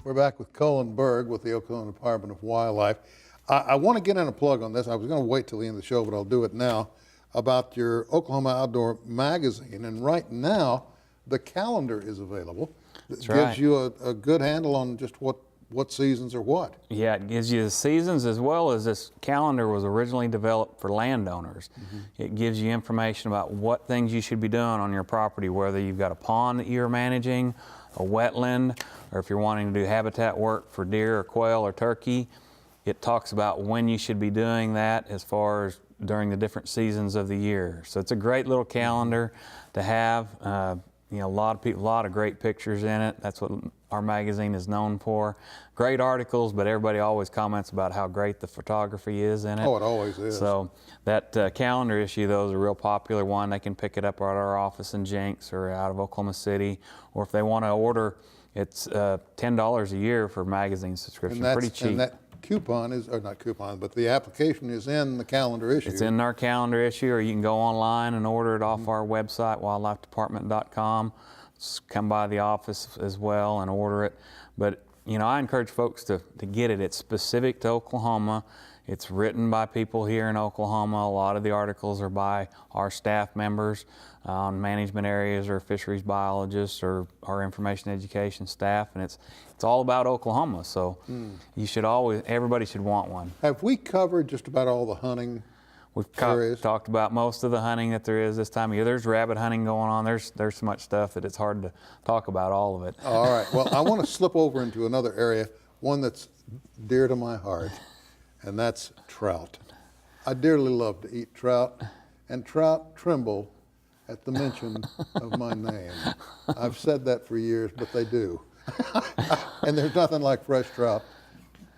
We're back with Colin Berg with the Oklahoma Department of Wildlife. I want to get in a plug on this. I was going to wait till the end of the show, but I'll do it now, about your Oklahoma Outdoor magazine. And right now, the calendar is available. That's It right. gives you a good handle on just what seasons are what. Yeah, it gives you the seasons, as well as this calendar was originally developed for landowners. It gives you information about what things you should be doing on your property, whether you've got a pond that you're managing, a wetland, or if you're wanting to do habitat work for deer or quail or turkey. It talks about when you should be doing that as far as during the different seasons of the year. So it's a great little calendar to have. You know, a lot of great pictures in it. That's what our magazine is known for. Great articles, but everybody always comments about how great the photography is in it. Oh, it always is. So that calendar issue, though, is a real popular one. They can pick it up at our office in Jenks or out of Oklahoma City, or if they want to order, it's $10 a year for magazine subscription. Pretty cheap. And that coupon is, or not coupon, but the application is in the calendar issue. It's in our calendar issue, or you can go online and order it off our website, wildlifedepartment.com. Come by the office as well and order it. But, you know, I encourage folks to get it. It's specific to Oklahoma. It's written by people here in Oklahoma. A lot of the articles are by our staff members on management areas or fisheries biologists or our information education staff, and it's all about Oklahoma. So you should everybody should want one. Have we covered just about all the hunting We've areas? talked about most of the hunting that there is this time of year. There's rabbit hunting going on. There's so much stuff that it's hard to talk about all of it. All right. Well, I want to slip over into another area, one that's dear to my heart, and that's trout. I dearly love to eat trout, and trout tremble at the mention of my name. I've said that for years, but they do. And there's nothing like fresh trout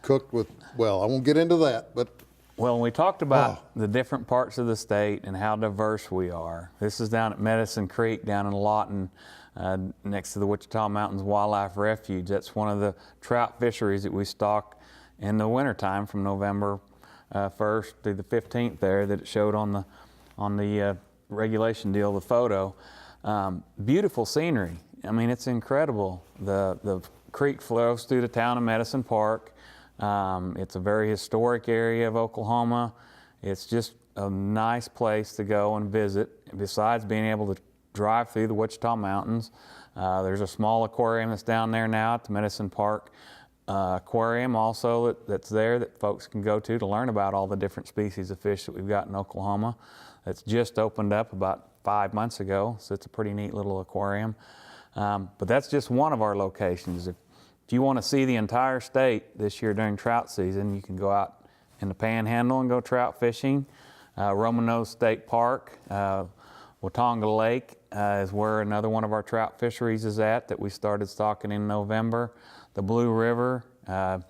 cooked with, well, I won't get into that, but Well, when we talked about the different parts of the state and how diverse we are, this is down at Medicine Creek down in Lawton, next to the Wichita Mountains Wildlife Refuge. That's one of the trout fisheries that we stock in the wintertime from November 1st through the 15th there that it showed on the regulation deal, the photo. Beautiful scenery. I mean, it's incredible. The creek flows through the town of Medicine Park. It's a very historic area of Oklahoma. It's just a nice place to go and visit. Besides being able to drive through the Wichita Mountains, there's a small aquarium that's down there now at the Medicine Park aquarium also that's there that folks can go to learn about all the different species of fish that we've got in Oklahoma. It's just opened up about 5 months ago, so it's a pretty neat little aquarium. But that's just one of our locations. If you want to see the entire state this year during trout season, you can go out in the Panhandle and go trout fishing. Roman Nose State Park, Watonga Lake is where another one of our trout fisheries is at that we started stocking in November. The Blue River, down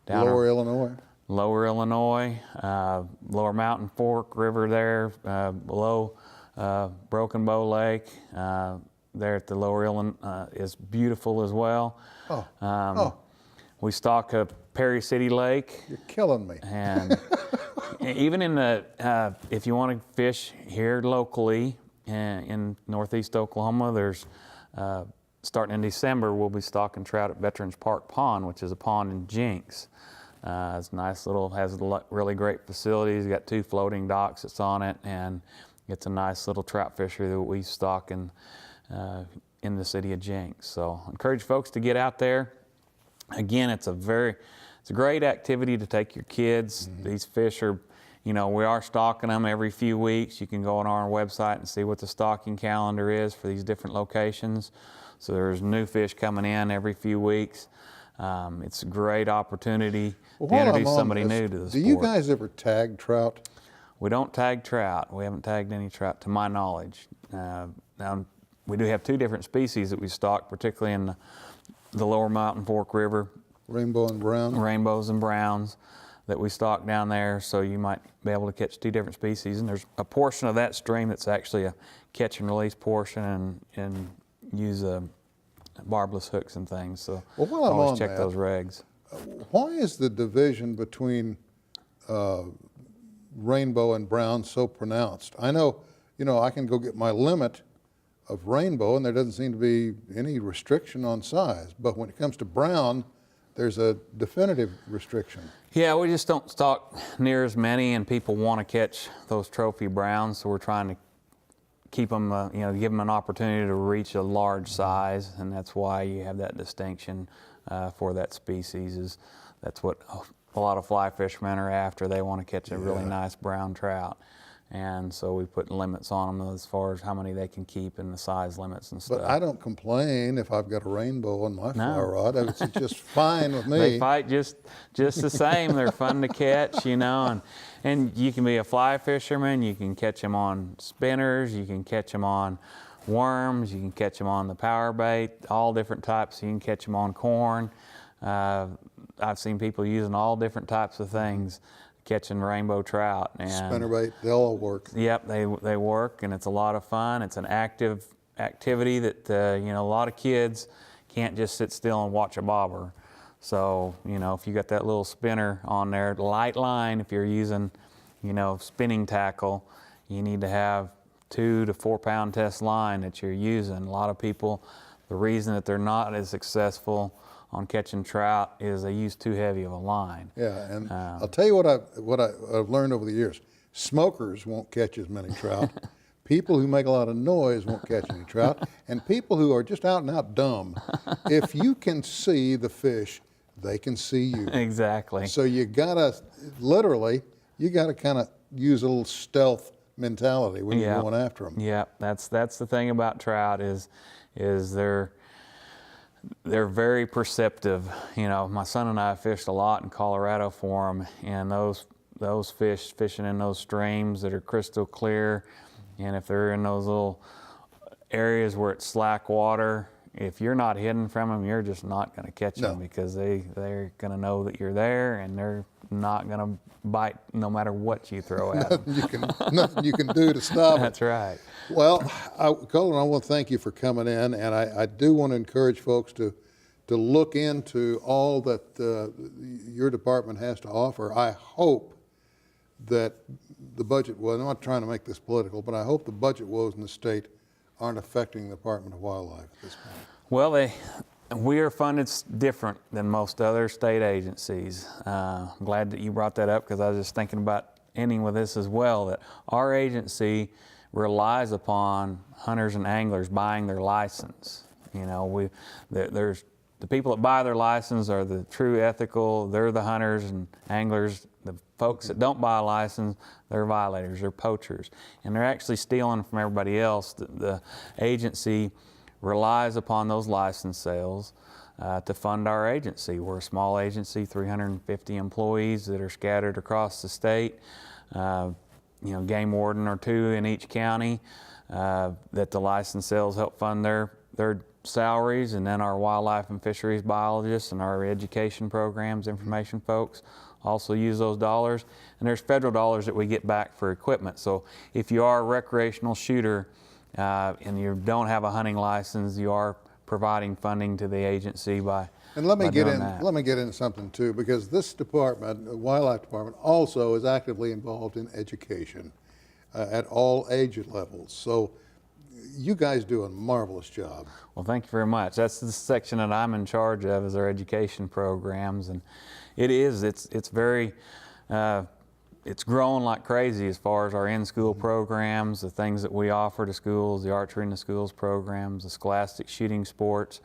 Lower Illinois. Lower Illinois, Lower Mountain Fork River there, below Broken Bow Lake, there at the Lower Illinois is beautiful as well. We stock Perry City Lake. You're killing me. And even in the, if you want to fish here locally in northeast Oklahoma, there's, starting in December, we'll be stocking trout at Veterans Park Pond, which is a pond in Jenks. It's nice little, has really great facilities. Got 2 floating docks that's on it, and it's a nice little trout fishery that we stock in the city of Jenks. So I encourage folks to get out there. Again, it's a great activity to take your kids. These fish are, you know, we are stocking them every few weeks. You can go on our website and see what the stocking calendar is for these different locations. So there's new fish coming in every few weeks. It's a great opportunity to introduce somebody new to the sport. Do you guys ever tag trout? We don't tag trout. We haven't tagged any trout to my knowledge. Now, we do have 2 different species that we stock, particularly in the Lower Mountain Fork River. Rainbow and brown? Rainbows and browns that we stock down there, so you might be able to catch 2 different species. And there's a portion of that stream that's actually a catch and release portion and use barbless hooks and things. So always check those regs. Why is the division between rainbow and brown so pronounced? I know, you know, I can go get my limit of rainbow and there doesn't seem to be any restriction on size, but when it comes to brown, there's a definitive restriction. Yeah, we just don't stock near as many, and people want to catch those trophy browns, so we're trying to keep them, give them an opportunity to reach a large size, and that's why you have that distinction for that species. That's what a lot of fly fishermen are after. They want to catch a really nice brown trout. And so we put limits on them as far as how many they can keep and the size limits and stuff. But I don't complain if I've got a rainbow on my fly rod. It's just fine with me. They fight just the same. They're fun to catch, and you can be a fly fisherman. You can catch them on spinners. You can catch them on worms. You can catch them on the power bait, all different types. You can catch them on corn. I've seen people using all different types of things, catching rainbow trout. And spinnerbait, they all work. Yep, they work, and it's a lot of fun. It's an active activity that a lot of kids can't just sit still and watch a bobber. So if you got that little spinner on there, light line, if you're using spinning tackle, you need to have 2 to 4 pound test line that you're using. A lot of people, the reason that they're not as successful on catching trout is they use too heavy of a line. Yeah, and I'll tell you what I've learned over the years. Smokers won't catch as many trout. People who make a lot of noise won't catch any trout. And people who are just out and out dumb, if you can see the fish, they can see you. Exactly. So you gotta, literally, kind of use a little stealth mentality when you're going after them. Yeah, that's the thing about trout is they're very perceptive. My son and I fished a lot in Colorado for them, and those fish fishing in those streams that are crystal clear, and if they're in those little areas where it's slack water, if you're not hidden from them, you're just not going to catch them, because they're going to know that you're there, and they're not going to bite no matter what you throw at them. Nothing you can do to stop it. That's right. Well, Colin, I want to thank you for coming in, and I do want to encourage folks to look into all that your department has to offer. I hope that the budget woes, I'm not trying to make this political, but I hope the budget woes in the state aren't affecting the Department of Wildlife at this point. Well, we are funded different than most other state agencies. I'm glad that you brought that up, because I was just thinking about ending with this as well, that our agency relies upon hunters and anglers buying their license. There's the people that buy their license are the true ethical. They're the hunters and anglers. The folks that don't buy a license, they're violators, they're poachers, and they're actually stealing from everybody else. The agency relies upon those license sales to fund our agency. We're a small agency, 350 employees that are scattered across the state. Game warden or 2 in each county that the license sales help fund their salaries, and then our wildlife and fisheries biologists and our education programs, information folks also use those dollars. And there's federal dollars that we get back for equipment. So if you are a recreational shooter and you don't have a hunting license, you are providing funding to the agency by And let me get doing into something too, because this department, the wildlife department, also is actively involved in education at all age levels. So you guys do a marvelous job. Well, thank you very much. That's the section that I'm in charge of, is our education programs, and it's very it's grown like crazy as far as our in-school programs, the things that we offer to schools, the archery in the schools programs, the scholastic shooting sports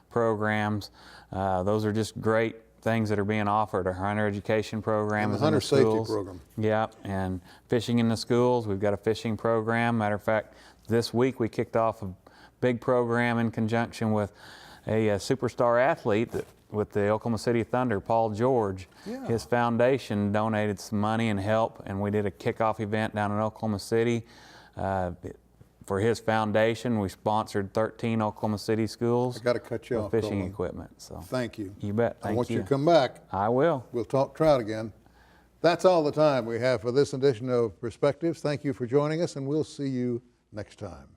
programs. Those are just great things that are being offered. Our hunter education program is in the schools. Hunter safety program. Yeah, and fishing in the schools. We've got a fishing program. Matter of fact, this week we kicked off a big program in conjunction with a superstar athlete with the Oklahoma City Thunder, Paul George. Yeah. His foundation donated some money and help, and we did a kickoff event down in Oklahoma City. For his foundation, we sponsored 13 Oklahoma City schools. I got to cut you off, Fishing Colin. equipment. So thank you. You bet. Thank I want you you to come back. I will. We'll talk trout again. That's all the time we have for this edition of Perspectives. Thank you for joining us, and we'll see you next time.